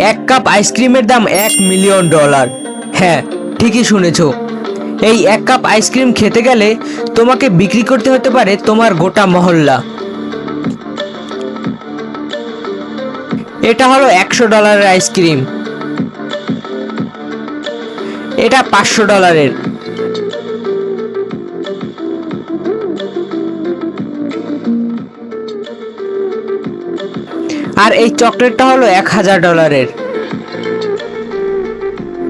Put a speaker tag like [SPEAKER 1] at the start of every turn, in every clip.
[SPEAKER 1] এক কাপ আইসক্রিমের দাম $1 মিলিয়ন। হ্যাঁ, ঠিকই শুনেছো। এই এক কাপ আইসক্রিম খেতে গেলে তোমাকে বিক্রি করতে হতে পারে তোমার গোটা মহল্লা। এটা হলো $100 আইসক্রিম। এটা $500। আর এই চকলেটটা হলো $1000।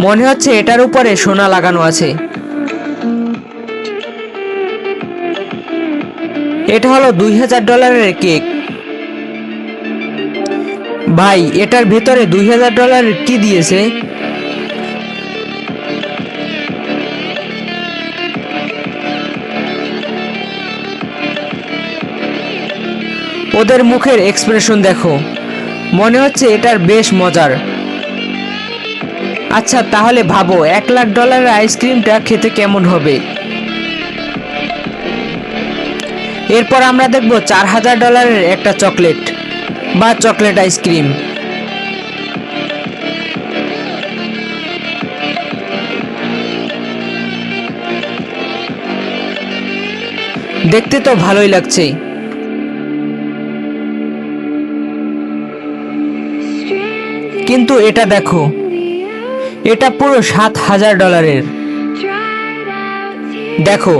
[SPEAKER 1] মনে হচ্ছে এটার উপরে সোনা লাগানো আছে। এটা হলো $2000 কেক। ভাই, এটার ভেতরে $2000 কি দিয়েছে? ওদের মুখের এক্সপ্রেশন দেখো, মনে হচ্ছে এটার বেশ মজার। আচ্ছা, তাহলে ভাবো $1,00,000 আইসক্রিমটা খেতে কেমন হবে। এরপর আমরা দেখব $4000 একটা চকলেট বা চকলেট আইসক্রিম। দেখতে তো ভালোই লাগছে, কিন্তু এটা দেখো, এটা পুরো $7000। দেখো,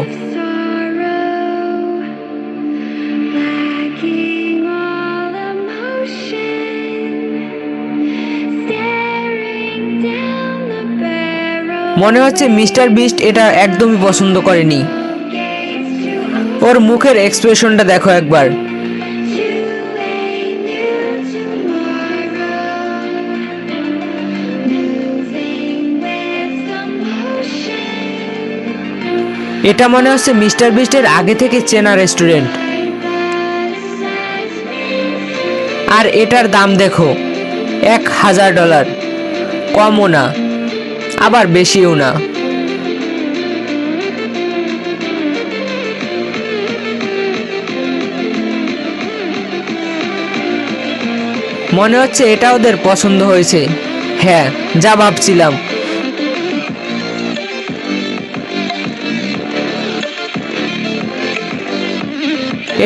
[SPEAKER 1] মনে হচ্ছে মিস্টার বিস্ট এটা একদমই পছন্দ করেনি। ওর মুখের এক্সপ্রেশনটা দেখো একবার। এটা মনে হচ্ছে মিস্টার বিস্টের আগে থেকে চেনা রেস্টুরেন্ট। আর এটার দাম দেখো, $1000। কমও না, আবার বেশিও না। মনে হচ্ছে এটা ওদের পছন্দ হয়েছে। হ্যাঁ, যা ভাবছিলাম।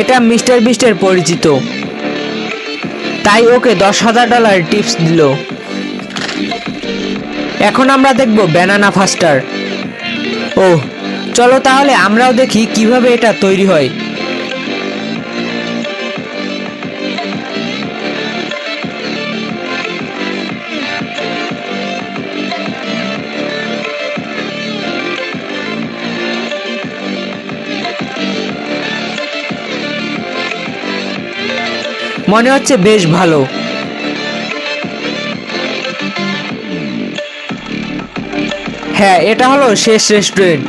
[SPEAKER 1] এটা মিস্টার বিস্টের পরিচিত, তাই ওকে $10,000 টিপস দিল। এখন আমরা দেখব ব্যানানা ফাস্টার। ওহ, চলো তাহলে আমরাও দেখি কিভাবে এটা তৈরি হয়। মনে হচ্ছে বেশ ভালো। হ্যাঁ, এটা হলো শেষ রেস্টুরেন্ট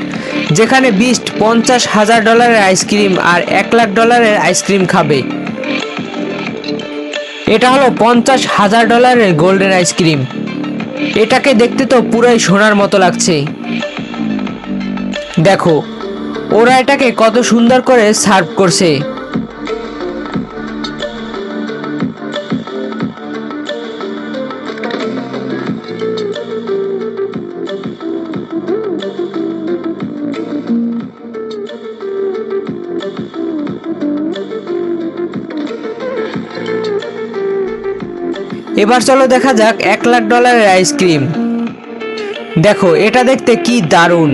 [SPEAKER 1] যেখানে বিস্ট $50,000 আইসক্রিম আর $1,00,000 আইসক্রিম খাবে। এটা হলো $50,000 গোল্ডেন আইসক্রিম। এটাকে দেখতে তো পুরাই সোনার মতো লাগছে। দেখো, ওরা এটাকে কত সুন্দর করে সার্ভ করছে। এবার চলো দেখা যাক $1,00,000 আইসক্রিম। দেখো, এটা দেখতে কি দারুণ,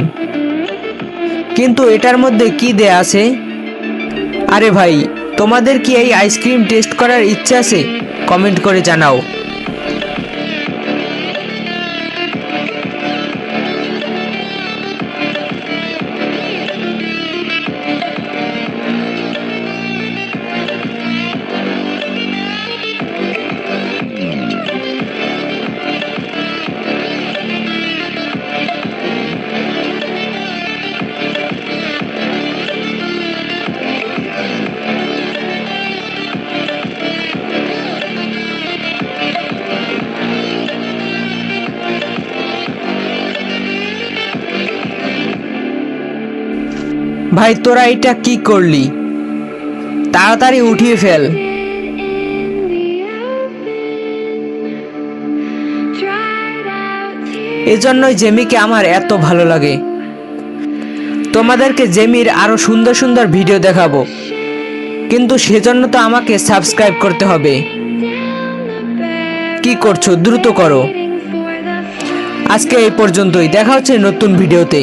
[SPEAKER 1] কিন্তু এটার মধ্যে কি দেয়া আছে? আরে ভাই, তোমাদের কি এই আইসক্রিম টেস্ট করার ইচ্ছা আছে? কমেন্ট করে জানাও। ভাই, তোরা এটা কি করলি? তাড়াতাড়ি উঠিয়ে ফেল। এজন্যই জেমিকে আমার এত ভালো লাগে। তোমাদেরকে জেমির আরো সুন্দর সুন্দর ভিডিও দেখাবো, কিন্তু সেজন্য তো আমাকে সাবস্ক্রাইব করতে হবে। কি করছো, দ্রুত করো। আজকে এই পর্যন্তই, দেখা হচ্ছে নতুন ভিডিওতে।